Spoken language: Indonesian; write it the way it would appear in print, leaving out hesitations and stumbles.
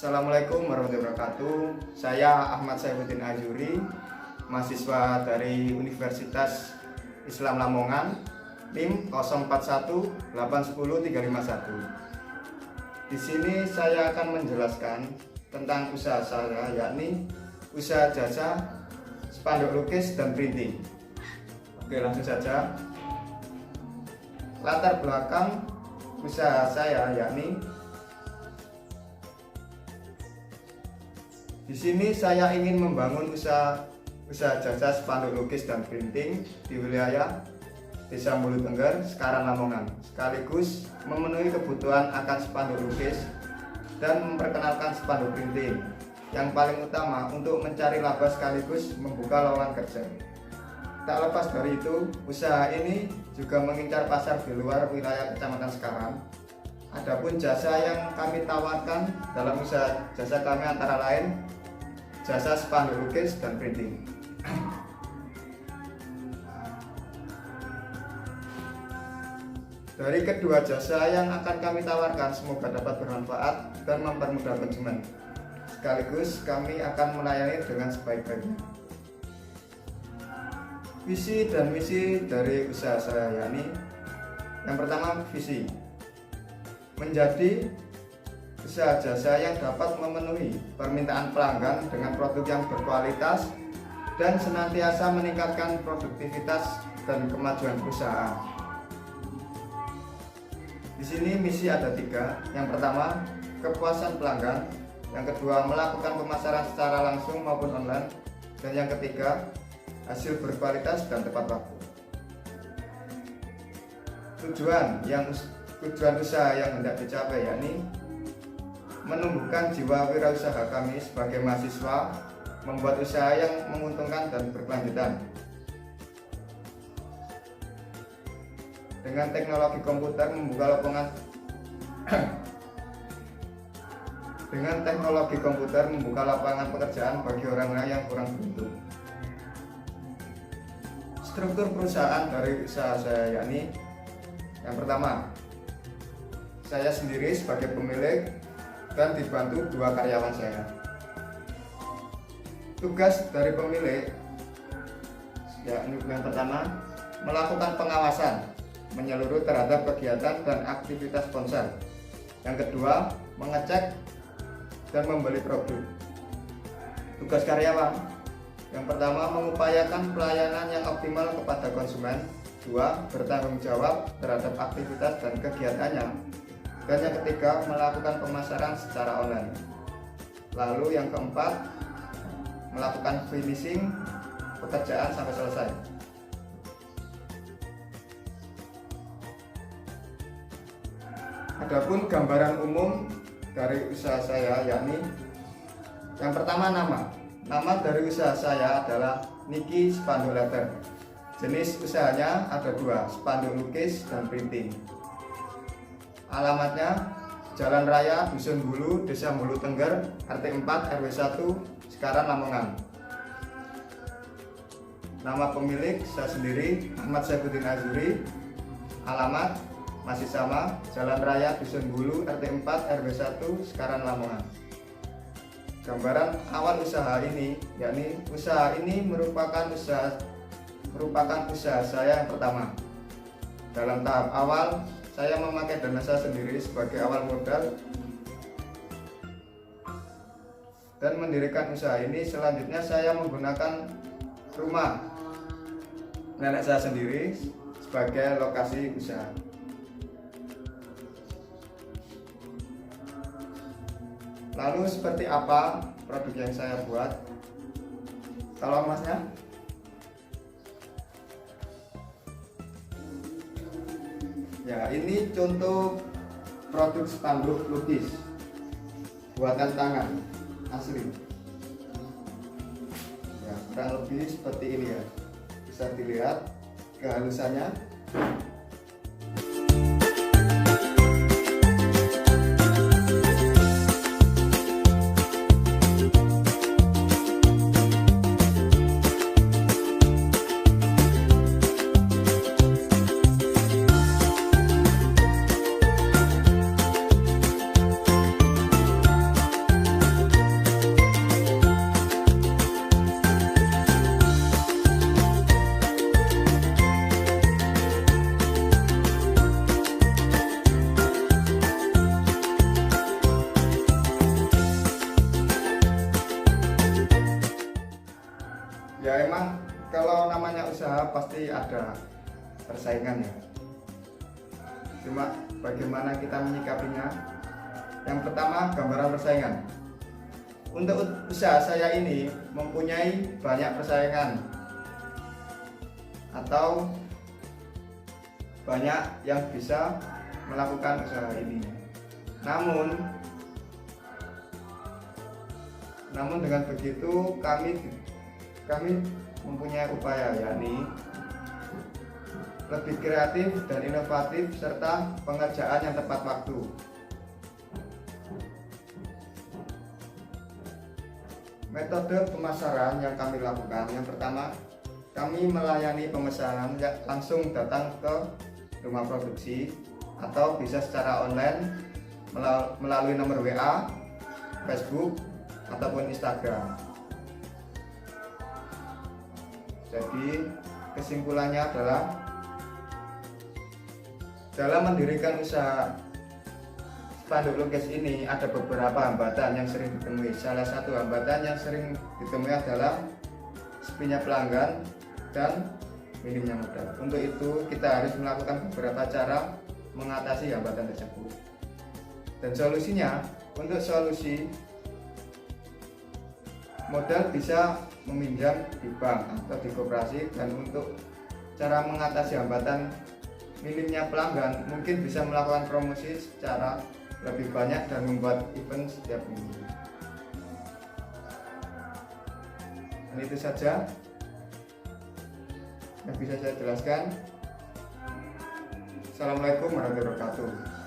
Assalamualaikum warahmatullahi wabarakatuh. Saya Ahmad Saifuddin Azuri, mahasiswa dari Universitas Islam Lamongan, NIM 0181810351. Di sini saya akan menjelaskan tentang usaha saya, yakni usaha jasa spanduk lukis dan printing. Oke, langsung saja. Latar belakang usaha saya yakni di sini saya ingin membangun usaha jasa spanduk lukis dan printing di wilayah Desa Mulu Tengger, Sekaran Lamongan, sekaligus memenuhi kebutuhan akan spanduk lukis dan memperkenalkan spanduk printing. Yang paling utama untuk mencari laba sekaligus membuka lowongan kerja. Tak lepas dari itu, usaha ini juga mengincar pasar di luar wilayah Kecamatan Sekaran. Adapun jasa yang kami tawarkan dalam usaha jasa kami antara lain jasa spanduk lukis dan printing. Dari kedua jasa yang akan kami tawarkan semoga dapat bermanfaat dan mempermudah konsumen. Sekaligus kami akan melayani dengan sebaik-baiknya. Visi dan misi dari usaha saya yakni yang pertama, visi menjadi usaha jasa yang dapat memenuhi permintaan pelanggan dengan produk yang berkualitas dan senantiasa meningkatkan produktivitas dan kemajuan perusahaan. Di sini misi ada 3. Yang pertama, kepuasan pelanggan. Yang kedua, melakukan pemasaran secara langsung maupun online. Dan yang ketiga, hasil berkualitas dan tepat waktu. Tujuan usaha yang hendak dicapai yakni menumbuhkan jiwa wirausaha kami sebagai mahasiswa, membuat usaha yang menguntungkan dan berkelanjutan. Dengan teknologi komputer membuka lapangan pekerjaan bagi orang-orang yang kurang beruntung. Struktur perusahaan dari usaha saya yakni yang pertama, saya sendiri sebagai pemilik dan dibantu 2 karyawan saya. Tugas dari pemilik yakni yang pertama, melakukan pengawasan menyeluruh terhadap kegiatan dan aktivitas ponsel. Yang kedua, mengecek dan membeli produk. Tugas karyawan yang pertama, mengupayakan pelayanan yang optimal kepada konsumen. 2, bertanggung jawab terhadap aktivitas dan kegiatannya. Dan yang ketiga, melakukan pemasaran secara online. Lalu yang keempat, melakukan finishing pekerjaan sampai selesai. Adapun gambaran umum dari usaha saya yakni yang pertama, nama dari usaha saya adalah Niki Spanduk Letter. Jenis usahanya ada 2, spanduk lukis dan printing. Alamatnya Jalan Raya Dusun Bulu, Desa Mulu Tengger, RT 4 RW 1, Sekaran Lamongan. Nama pemilik saya sendiri, Ahmad Saifuddin Azuri. Alamat masih sama, Jalan Raya Dusun Bulu, RT 4 RW 1, Sekaran Lamongan. Gambaran awal usaha ini yakni usaha ini merupakan usaha saya yang pertama. Dalam tahap awal saya memakai dana saya sendiri sebagai awal modal dan mendirikan usaha ini. Selanjutnya saya menggunakan rumah nenek saya sendiri sebagai lokasi usaha. Lalu seperti apa produk yang saya buat? Kalau masnya? Ya, ini contoh produk spanduk lukis buatan tangan asli. Ya, kurang lebih seperti ini ya. Bisa dilihat kehalusannya. usaha pasti ada persaingan ya. Cuma bagaimana kita menyikapinya? Yang pertama, gambaran persaingan. Untuk usaha saya ini mempunyai banyak persaingan atau banyak yang bisa melakukan usaha ini. Namun dengan begitu kami mempunyai upaya, yakni lebih kreatif dan inovatif serta pengerjaan yang tepat waktu. Metode pemasaran yang kami lakukan, yang pertama, kami melayani pemesanan langsung datang ke rumah produksi atau bisa secara online melalui nomor WA, Facebook, ataupun Instagram. Jadi kesimpulannya adalah dalam mendirikan usaha spanduk lukis ini ada beberapa hambatan yang sering ditemui. Salah satu hambatan yang sering ditemui adalah sepinya pelanggan dan minimnya modal. Untuk itu kita harus melakukan beberapa cara mengatasi hambatan tersebut. Dan solusinya, untuk solusi modal bisa meminjam di bank atau di koperasi, dan untuk cara mengatasi hambatan minimnya pelanggan mungkin bisa melakukan promosi secara lebih banyak dan membuat event setiap minggu. Dan itu saja yang bisa saya jelaskan. Assalamualaikum warahmatullahi wabarakatuh.